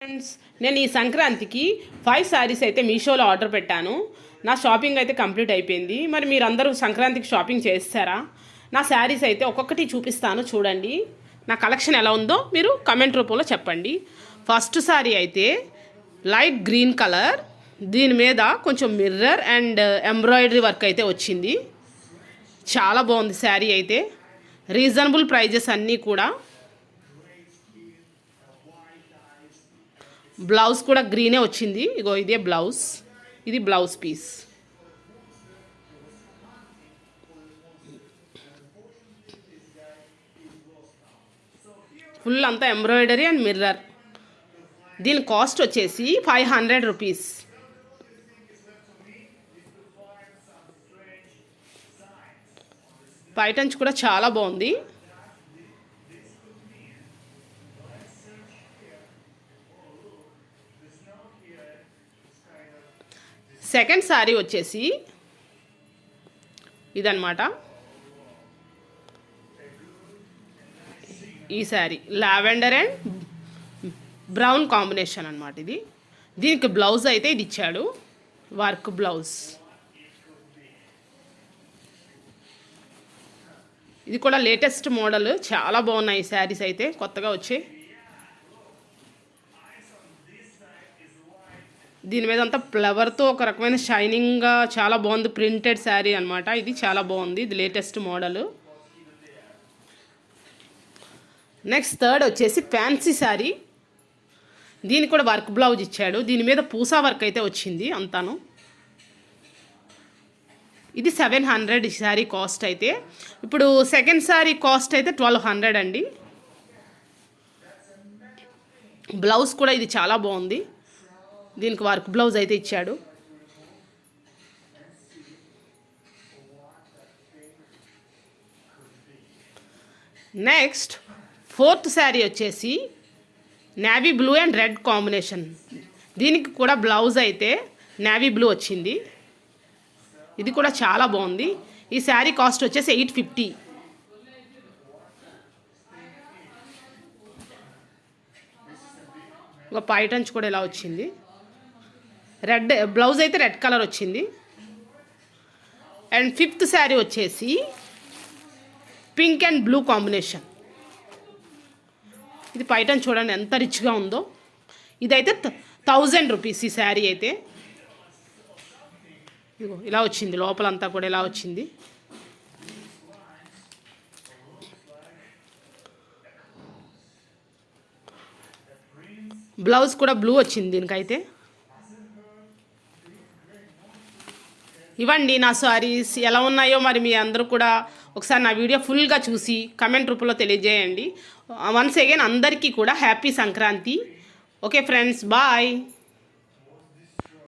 Friends, నేను ఈ సంక్రాంతికి 5 శారీస్ అయితే మీషోలో ఆర్డర్ పెట్టాను. నా షాపింగ్ అయితే కంప్లీట్ అయిపోయింది. మరి మీరందరూ సంక్రాంతికి షాపింగ్ చేస్తారా? నా శారీస్ అయితే ఒక్కొక్కటి చూపిస్తాను, చూడండి. నా కలెక్షన్ ఎలా ఉందో మీరు కమెంట్ రూపంలో చెప్పండి. ఫస్ట్ శారీ అయితే లైట్ గ్రీన్ కలర్, దీని మీద కొంచెం మిర్రర్ అండ్ ఎంబ్రాయిడరీ వర్క్ అయితే వచ్చింది. చాలా బాగుంది శారీ అయితే. రీజనబుల్ ప్రైజెస్ అన్నీ కూడా. బ్లౌజ్ కూడా గ్రీనే వచ్చింది. ఇగో ఇదే బ్లౌజ్, ఇది బ్లౌజ్ పీస్. ఫుల్ అంతా ఎంబ్రాయిడరీ అండ్ మిర్రర్. దీని కాస్ట్ వచ్చేసి 500 రూపీస్. పైటంచ్ కూడా చాలా బాగుంది. సెకండ్ శారీ వచ్చేసి ఇదన్నమాట. ఈ sari lavender and brown combination అన్నమాట. ఇది దీనికి బ్లౌజ్ అయితే ఇది ఇచ్చాడు, వర్క్ బ్లౌజ్. ఇది కూడా లేటెస్ట్ మోడల్. చాలా బాగున్నాయి ఈ శారీస్ అయితే, కొత్తగా వచ్చాయి. దీని మీద అంతా ఫ్లవర్తో ఒక రకమైన షైనింగ్గా చాలా బాగుంది. ప్రింటెడ్ శారీ అనమాట. ఇది చాలా బాగుంది, ఇది లేటెస్ట్ మోడల్. నెక్స్ట్ థర్డ్ వచ్చేసి ఫ్యాన్సీ శారీ. దీనికి కూడా వర్క్ బ్లౌజ్ ఇచ్చాడు. దీని మీద పూసా వర్క్ అయితే వచ్చింది అంతాను. ఇది 700 ఈ శారీ కాస్ట్ అయితే. ఇప్పుడు సెకండ్ శారీ కాస్ట్ అయితే 1200 అండి. బ్లౌజ్ కూడా ఇది చాలా బాగుంది. దీనికి వర్క్ బ్లౌజ్ అయితే ఇచ్చాడు. నెక్స్ట్ ఫోర్త్ శారీ వచ్చేసి navy blue and red combination. దీనికి కూడా బ్లౌజ్ అయితే నేవీ బ్లూ వచ్చింది. ఇది కూడా చాలా బాగుంది. ఈ శారీ కాస్ట్ వచ్చేసి 850. ఒక పైటంచ్ కూడా ఇలా వచ్చింది. రెడ్ బ్లౌజ్ అయితే రెడ్ కలర్ వచ్చింది. అండ్ ఫిఫ్త్ శారీ వచ్చేసి పింక్ అండ్ బ్లూ కాంబినేషన్. ఇది పైటన్ చూడండి ఎంత రిచ్గా ఉందో. ఇదైతే 1000 రూపీస్ ఈ శారీ అయితే. ఇదిగో ఇలా వచ్చింది, లోపలంతా కూడా ఇలా వచ్చింది. బ్లౌజ్ కూడా బ్లూ వచ్చింది దీనికైతే. ఇవ్వండి నా శారీస్ ఎలా ఉన్నాయో మరి మీ అందరూ కూడా ఒకసారి నా వీడియో ఫుల్గా చూసి కమెంట్ రూపంలో తెలియజేయండి. వన్స్ అగైన్ అందరికీ కూడా happy Sankranti. Okay friends, bye.